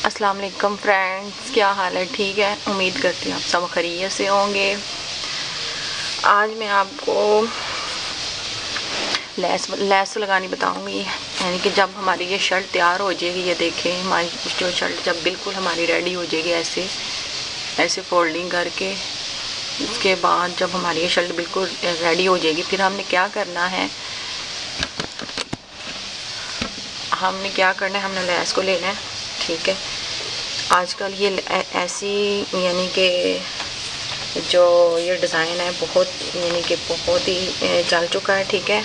अस्सलाम वालेकुम फ्रेंड्स, क्या हाल है? ठीक है, उम्मीद करती हूँ आप सब खैरियत से होंगे। आज मैं आपको लेस लगानी बताऊंगी, यानी कि जब हमारी ये शर्ट तैयार हो जाएगी, ये देखें हमारी जो शर्ट जब बिल्कुल हमारी रेडी हो जाएगी, ऐसे ऐसे फोल्डिंग करके, उसके बाद जब हमारी ये शर्ट बिल्कुल रेडी हो जाएगी, फिर हमने क्या करना है, हमने लेस को लेना है। ठीक है, आजकल ये ऐसी यानी कि जो ये डिज़ाइन है बहुत यानी कि बहुत ही चल चुका है। ठीक है,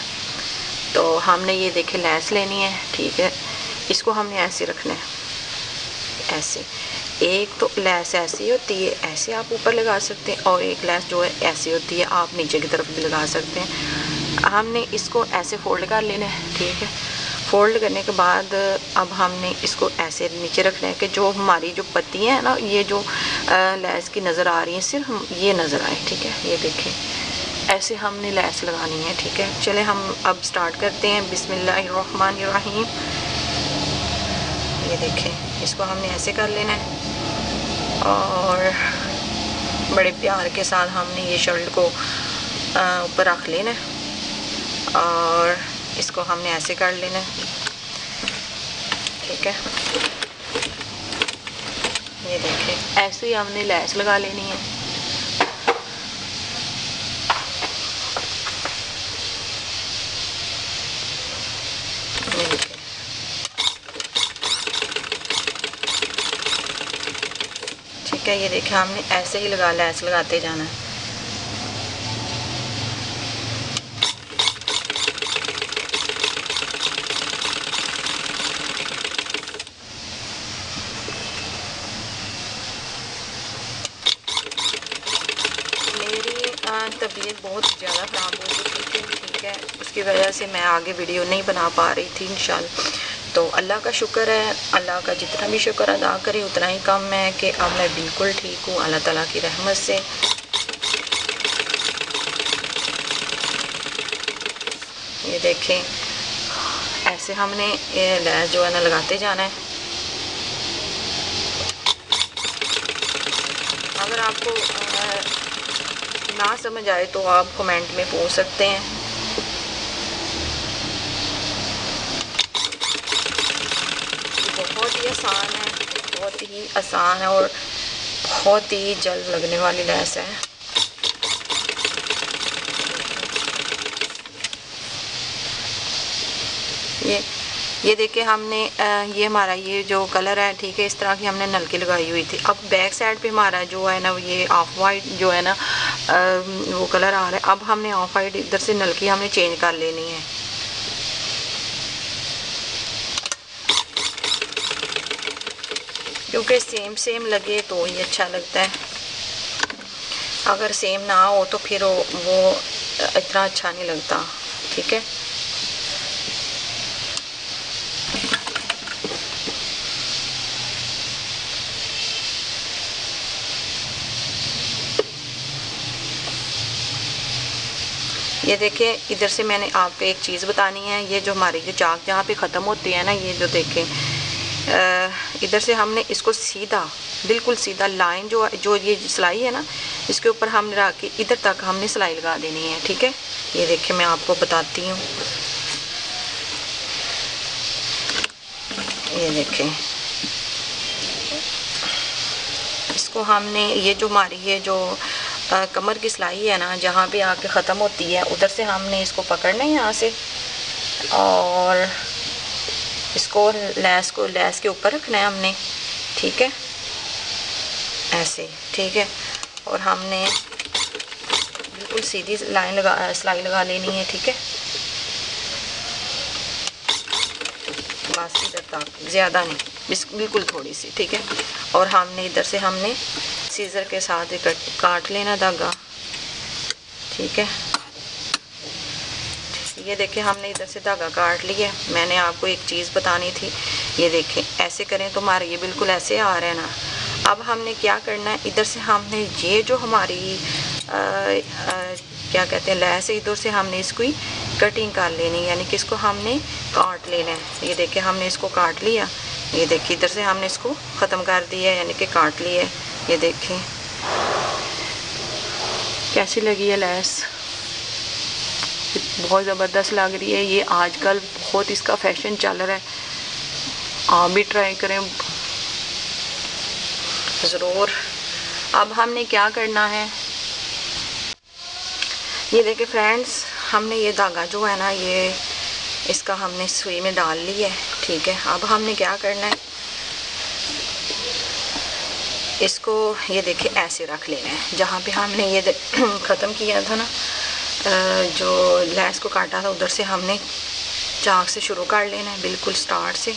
तो हमने ये देखे लेस लेनी है। ठीक है, इसको हमने ऐसे रखना है, ऐसे। एक तो लेस ऐसी होती है, ऐसे आप ऊपर लगा सकते हैं, और एक लेस जो है ऐसी होती है, आप नीचे की तरफ भी लगा सकते हैं। हमने इसको ऐसे फोल्ड कर लेना है। ठीक है, फोल्ड करने के बाद अब हमने इसको ऐसे नीचे रखना है कि जो हमारी जो पत्तियाँ हैं ना, ये जो लेस की नज़र आ रही हैं, सिर्फ हम ये नज़र आए। ठीक है, ये देखें, ऐसे हमने लेस लगानी है। ठीक है, चले हम अब स्टार्ट करते हैं। बिस्मिल्लाहिर्रहमानिर्रहीम। ये देखें, इसको हमने ऐसे कर लेना है और बड़े प्यार के साथ हमने ये शर्ट को ऊपर रख लेना है और इसको हमने ऐसे कर लेना है। ठीक है, ये देखें, ऐसे ही हमने लेस लगा लेनी है। ये देखें, ठीक है, ये देखें, हमने ऐसे ही लेस लगाते जाना है। तबीयत बहुत ज़्यादा ख़राब हो चुकी थी। ठीक है, उसकी वजह से मैं आगे वीडियो नहीं बना पा रही थी इंशाल्लाह। तो अल्लाह का शुक्र है, अल्लाह का जितना भी शुक्र अदा करे उतना ही कम है कि अब मैं बिल्कुल ठीक हूँ अल्लाह ताला की रहमत से। ये देखें, ऐसे हमने ये लेस जो है ना लगाते जाना है। अगर आपको ना समझ आए तो आप कमेंट में पूछ सकते हैं। बहुत ही आसान है, बहुत ही आसान है और बहुत ही जल्द लगने वाली लेस है। ये देखिए, हमने ये हमारा ये जो कलर है, ठीक है, इस तरह की हमने नलकी लगाई हुई थी। अब बैक साइड पे हमारा जो है ना, ये ऑफ वाइट जो है ना, वो कलर आ रहा है। अब हमने ऑफ वाइट इधर से नलकी हमने चेंज कर लेनी है। क्योंकि सेम लगे तो ही अच्छा लगता है, अगर सेम ना हो तो फिर वो इतना अच्छा नहीं लगता। ठीक है, ये देखिए, इधर से मैंने आपको एक चीज़ बतानी है। ये जो हमारी जो चाक जहाँ पे ख़त्म होती है ना, ये जो देखें, इधर से हमने इसको सीधा, बिल्कुल सीधा लाइन जो ये सिलाई है ना, इसके ऊपर हमने रख के इधर तक हमने सिलाई लगा देनी है। ठीक है, ये देखिए, मैं आपको बताती हूँ। ये देखें, इसको हमने ये जो हमारी ये जो कमर की सिलाई है ना, जहाँ पे आके ख़त्म होती है, उधर से हमने इसको पकड़ना है यहाँ से, और इसको लेस के ऊपर रखना है हमने। ठीक है, ऐसे। ठीक है, और हमने बिल्कुल सीधी सिलाई लगा लेनी है। ठीक है, बस इधर तक, ज़्यादा नहीं, बिल्कुल थोड़ी सी। ठीक है, और हमने इधर से हमने सीज़र के साथ काट लेना धागा। ठीक है, ये देखें, हमने इधर से धागा काट लिया। मैंने आपको एक चीज़ बतानी थी, ये देखें, ऐसे करें तो हमारे ये बिल्कुल ऐसे आ रहा है ना। अब हमने क्या करना है, इधर से हमने ये जो हमारी क्या कहते हैं लेस है, इधर से हमने इसको ही कटिंग कर लेनी, यानी कि इसको हमने काट लेना है। ये देखें, हमने इसको काट लिया, ये देखिए इधर से हमने इसको ख़त्म कर दिया है, यानी कि काट लिया है। ये देखें कैसी लगी है लैस, बहुत ज़बरदस्त लग रही है। ये आजकल बहुत इसका फैशन चल रहा है, आप भी ट्राई करें ज़रूर। अब हमने क्या करना है, ये देखिए फ्रेंड्स, हमने ये धागा जो है ना, ये इसका हमने सुई में डाल लिया है, ठीक है। अब हमने क्या करना है, इसको ये देखिए ऐसे रख लेना है। जहाँ पे हमने ये ख़त्म किया था ना, जो लैस को काटा था, उधर से हमने चाक से शुरू कर लेना है, बिल्कुल स्टार्ट से।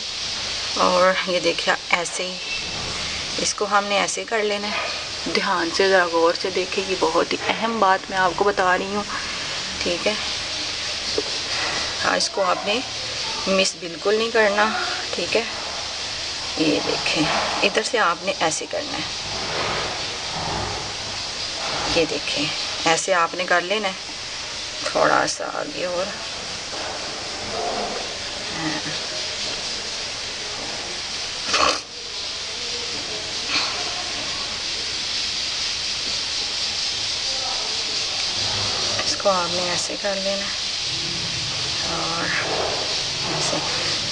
और ये देखिए ऐसे ही इसको हमने ऐसे कर लेना है। ध्यान से ज़रा गौर से देखिए, ये बहुत ही अहम बात मैं आपको बता रही हूँ, ठीक है। हाँ, इसको आपने मिस बिल्कुल नहीं करना, ठीक है। ये देखें इधर से आपने ऐसे करना है, ये देखें ऐसे आपने कर लेना है। थोड़ा सा आगे और इसको आपने ऐसे कर लेना है और ऐसे।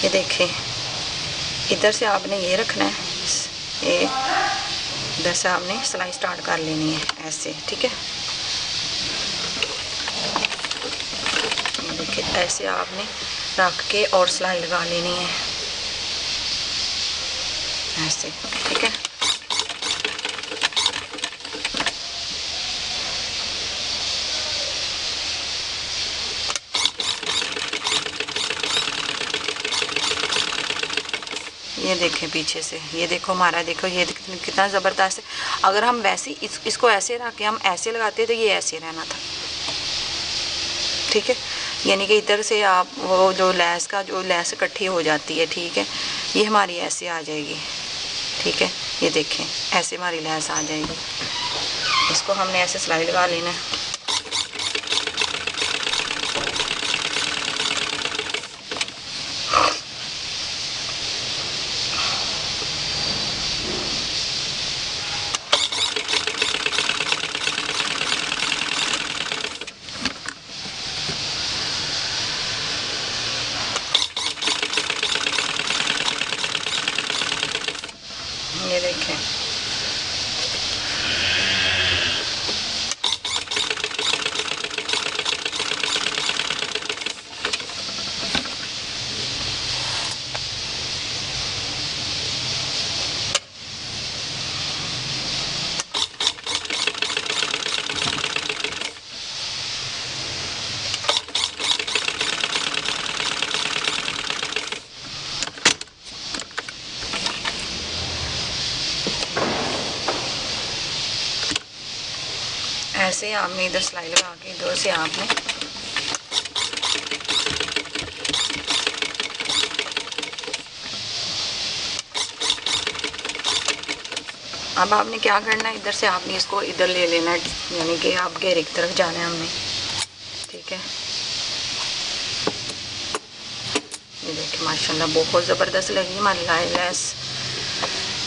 ये देखें इधर से आपने ये रखना है, ये इधर से आपने सिलाई स्टार्ट कर लेनी है ऐसे, ठीक है। ये देखिए ऐसे आपने रख के और सिलाई लगा लेनी है ऐसे, ठीक है। ये देखें पीछे से, ये देखो हमारा, देखो ये कितना ज़बरदस्त है। अगर हम वैसे इसको ऐसे रख के हम ऐसे लगाते तो ये ऐसे रहना था, ठीक है। यानी कि इधर से आप वो जो लैस का जो लैस इकट्ठी हो जाती है, ठीक है, ये हमारी ऐसे आ जाएगी, ठीक है। ये देखें ऐसे हमारी लैस आ जाएगी। इसको हमने ऐसे सिलाई लगा लेना है। ये देखें ऐसे आपने इधर सिलाई लगा के इधर से आपने अब आपने क्या करना है, इधर से आपने इसको इधर ले लेना है, यानी कि आप घेरे की तरफ जाना है हमने, ठीक है। ये देखिए माशाल्लाह बहुत ज़बरदस्त लगी हमारी लैस।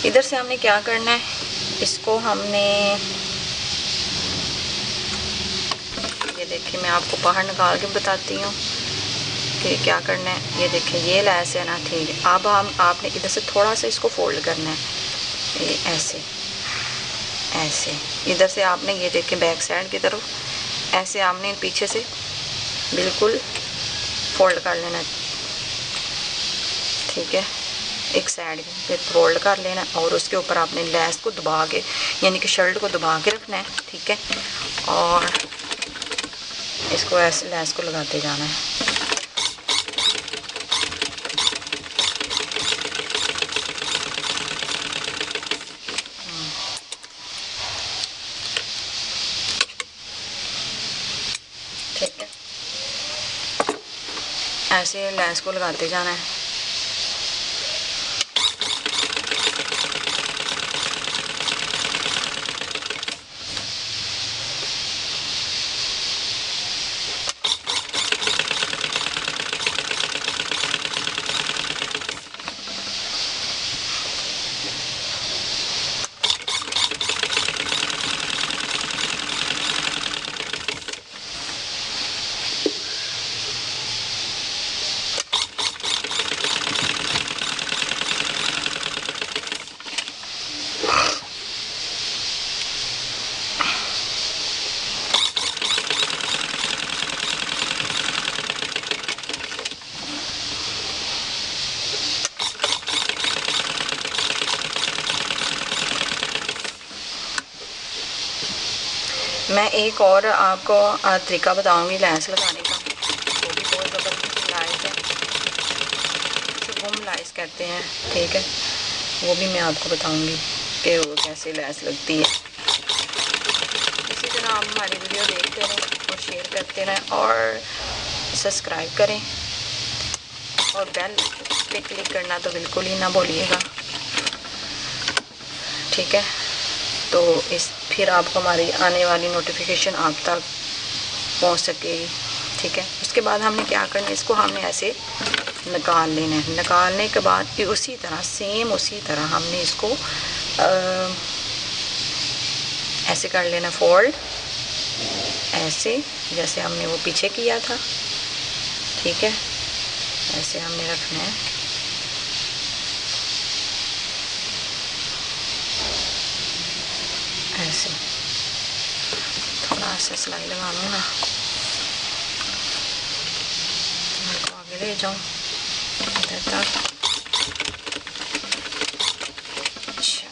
इधर से हमने क्या करना है, इसको हमने ये देखिए मैं आपको बाहर निकाल के बताती हूँ कि क्या करना है। ये देखिए ये लैस है ना, ठीक है। अब आपने इधर से थोड़ा सा इसको फोल्ड करना है, ये ऐसे ऐसे। इधर से आपने ये देखिए बैक साइड की तरफ ऐसे आपने पीछे से बिल्कुल फोल्ड कर लेना, ठीक है। एक साइड पे फोल्ड कर लेना और उसके ऊपर आपने लैस को दबा के, यानी कि शर्ट को दबा के रखना है, ठीक है। और इसको ऐसे लैस को लगाते जाना है। ठीक है, ऐसे लैस को लगाते जाना है। मैं एक और आपको तरीका बताऊंगी लैस लगाने का, वो भी बहुत ज़बरदस्त लाइस है, इसे गुम लाइस कहते हैं, ठीक है। वो भी मैं आपको बताऊंगी कि वो कैसे लैस लगती है। इसी तरह आप हमारी वीडियो देखते रहें और शेयर करते रहें और सब्सक्राइब करें और बेल पे क्लिक करना तो बिल्कुल ही ना भूलिएगा, ठीक है। तो फिर आपको हमारी आने वाली नोटिफिकेशन आप तक पहुंच सकेगी, ठीक है। उसके बाद हमने क्या करना है, इसको हमने ऐसे निकाल लेना है। निकालने के बाद फिर उसी तरह सेम उसी तरह हमने इसको ऐसे कर लेना, फोल्ड ऐसे जैसे हमने वो पीछे किया था, ठीक है। ऐसे हमने रखना है, ऐसे थोड़ा सा सिलाई लगा लूँ ना, तो आगे ले जाऊँ इधर तक। अच्छा,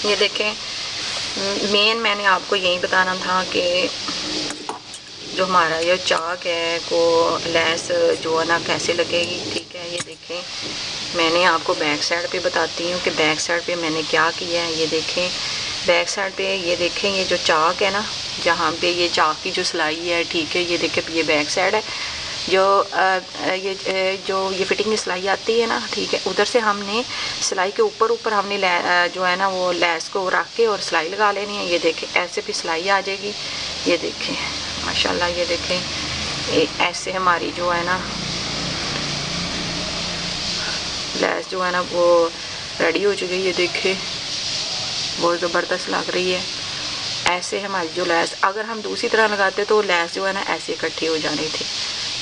ये देखें, मेन मैंने आपको यही बताना था कि जो हमारा ये चाक है को लैस जो है ना कैसे लगेगी, ठीक है। ये देखें, मैंने आपको बैक साइड पे बताती हूँ कि बैक साइड पे मैंने क्या किया है। ये देखें बैक साइड पे, ये देखें ये जो चाक है ना, जहाँ पे ये चाक की जो सिलाई है, ठीक है। ये देखें ये बैक साइड है, ये फिटिंग की सिलाई आती है ना, ठीक है। उधर से हमने सिलाई के ऊपर हमने जो है ना वो लैस को रख के और सिलाई लगा लेनी है। ये देखें ऐसे भी सिलाई आ जाएगी, ये देखें माशाल्लाह। ये देखें ऐसे हमारी जो है ना लैस जो है ना वो रेडी हो चुकी है। ये देखें बहुत ज़बरदस्त लग रही है। ऐसे हमारी जो लैस, अगर हम दूसरी तरह लगाते तो लैस जो है ना ऐसे इकट्ठी हो जानी थी,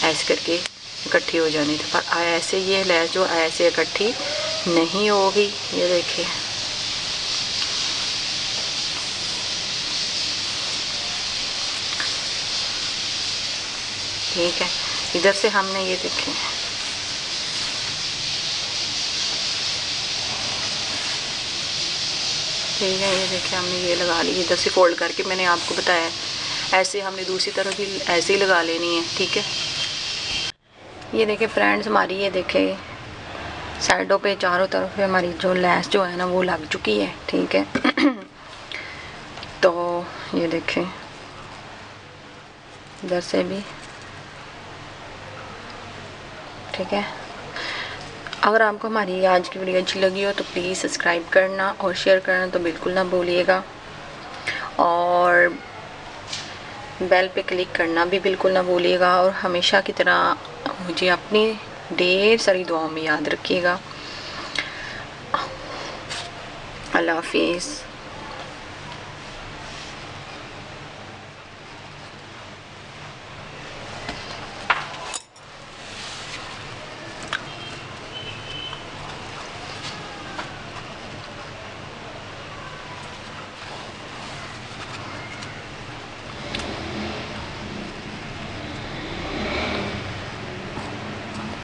ऐसे करके इकट्ठी हो जानी थी, पर ऐसे ये लैस जो ऐसे इकट्ठी नहीं होगी। ये देखिए ठीक है। इधर से हमने ये देखें ठीक है, ये देखिए हमने ये लगा ली। इधर से फोल्ड करके मैंने आपको बताया ऐसे हमने दूसरी तरफ भी ऐसे ही लगा लेनी है, ठीक है। ये देखिए फ्रेंड्स, हमारी ये देखे साइडों पे चारों तरफ पे हमारी जो लैस जो है ना वो लग चुकी है, ठीक है। तो ये देखें इधर से भी, ठीक है। अगर आपको हमारी आज की वीडियो अच्छी लगी हो तो प्लीज़ सब्सक्राइब करना और शेयर करना तो बिल्कुल ना भूलिएगा, और बेल पे क्लिक करना भी बिल्कुल ना भूलिएगा, और हमेशा की तरह मुझे अपनी ढेर सारी दुआओं में याद रखिएगा। अल्लाह हाफिज़।